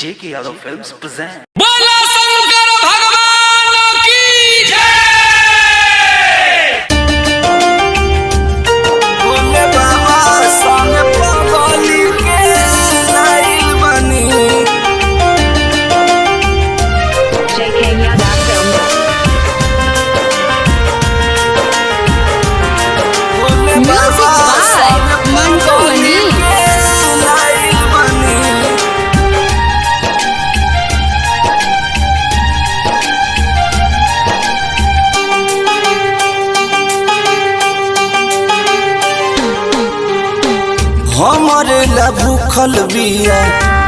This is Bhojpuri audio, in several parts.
J.K. Yadav Films present. बोला शंकर भगवान की जय। भोले बाबा संग पगली के लाइल बनी। J.K. Yadav Films. Bhole Music बाबा by संग Mantu पगली Mani. के लाइल बनी। हमरे ला भूखल बिया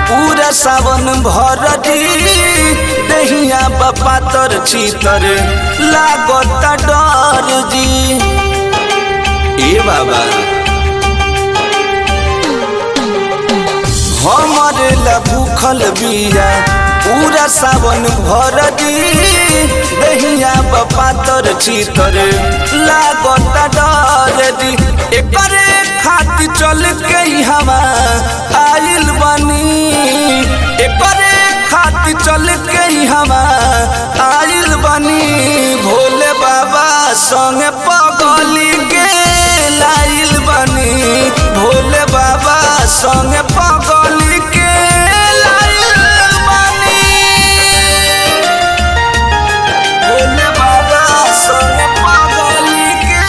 पूरा सावन भर दी। दहिया बापा तर चीतर लागत डर जी। ए बाबा हमरे ला भूखल बिया पूरा सावन भर दी। दहिया बापा तर चीतर लागत डर जी। एकरे खातिर चल के हवा आइल बनी। एकरे खातिर चल के हवा आइल बनी। भोले बाबा संग पगली के लाइल बनी। भोले बाबा संग पगली के लाइल बनी। भोले बाबा संग पगली के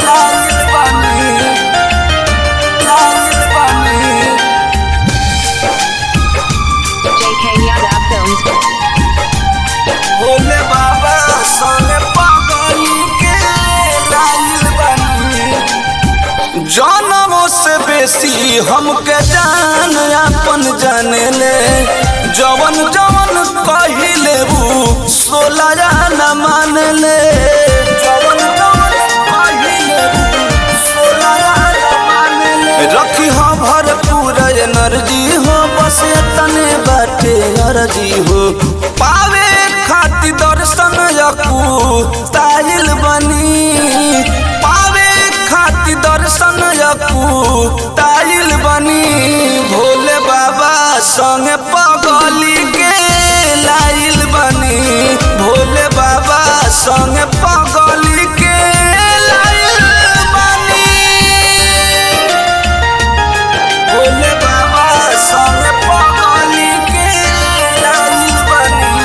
लाइल बनी। लाइल बनी। J.K. Yadav Films. भोले बाबा संग पगली के लाइल बनी। जनमों से बेसी हमके जान अपन जाने ले। जवन जवन कहिले वो सोलह न मान ले। जवन जवन कहिले वो सोलह न मान ले। रखी हो भरपूर एनर्जी हो बस तने बाटे अर्जी हो। पावे खातिर दर्शन यकू ताइल बनी। पावे खातिर दर्शन यकू ताइल बनी। भोले बाबा संग पगली के लाइल बनी। भोले बाबा संग पगली के लाइल बनी। भोले बाबा संग पगली के लाइल बनी।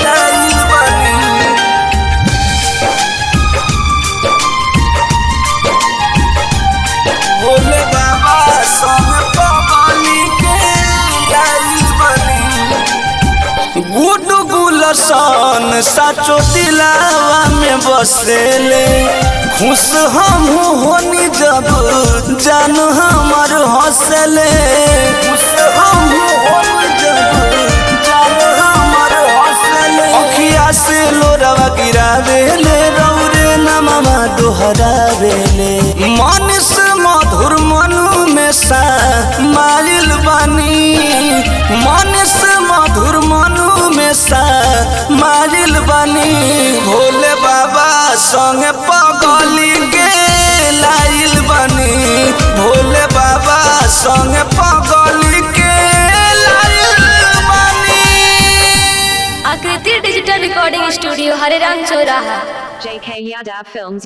लाइल बनी। भोले बाबा संग पगली के लाइल बनी। गुड गुलशन साचो दिलावा में बसेले। खुश हम होनी जब जान हमर हंसले। खुश हम होनी जब जान हमर हंसले। अखिया से लोरवा गिरावेले रौरे नमवा दोहरावेले। मनुष मधुर मनु में सा मारिल बनी। मनुष मधुर मनु में सा मारिल बनी। भोले बाबा संग पगली के लाइल बनी। भोले बाबा संग पगली के लाइल बनी। आकृति डिजिटल रिकॉर्डिंग स्टूडियो हरे राम चौराहा। J.K. Yadav Films.